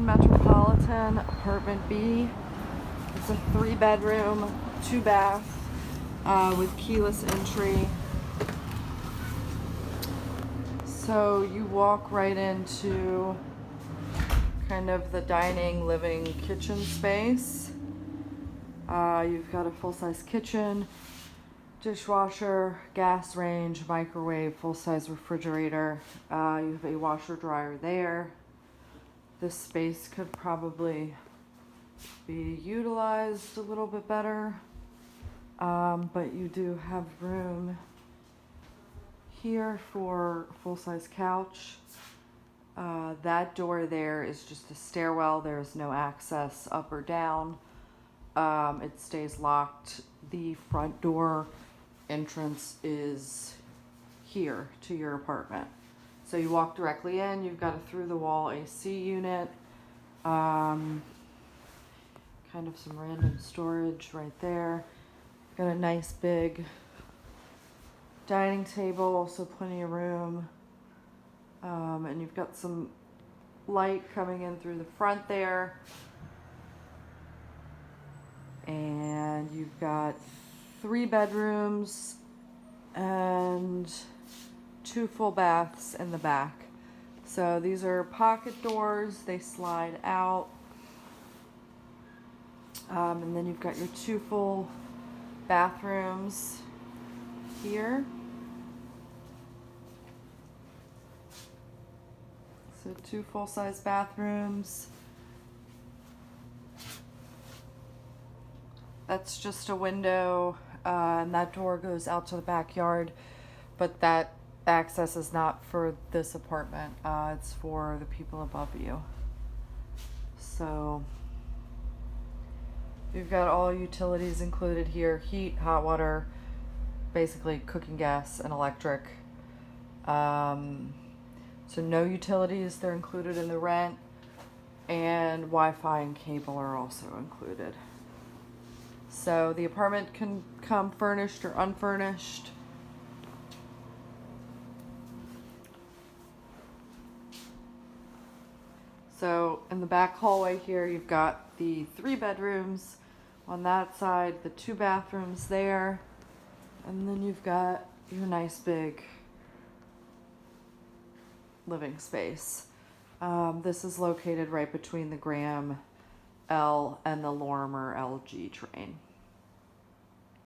1 Metropolitan, apartment B. It's a 3-bedroom, 2-bath, with keyless entry. So you walk right into kind of the dining, living, kitchen space. You've got a full-size kitchen, dishwasher, gas range, microwave, full-size refrigerator. You have a washer dryer there. This space could probably be utilized a little bit better, but you do have room here for a full-size couch. That door there is just a stairwell. There's no access up or down. It stays locked. The front door entrance is here to your apartment. So you walk directly in. You've got a through-the-wall AC unit. Kind of some random storage right there. Got a nice big dining table, so plenty of room. And you've got some light coming in through the front there. And you've got 3 bedrooms and 2 full baths in the back. So these are pocket doors, they slide out. And then you've got your 2 full bathrooms here. So 2 full-size bathrooms. That's just a window, and that door goes out to the backyard, but that access is not for this apartment. It's for the people above you. So you've got all utilities included here: heat, hot water, basically cooking gas and electric. So no utilities, they're included in the rent, and Wi-Fi and cable are also included. So the apartment can come furnished or unfurnished. So in the back hallway here, you've got the 3 bedrooms on that side, the 2 bathrooms there, and then you've got your nice big living space. This is located right between the Graham L and the Lorimer LG train.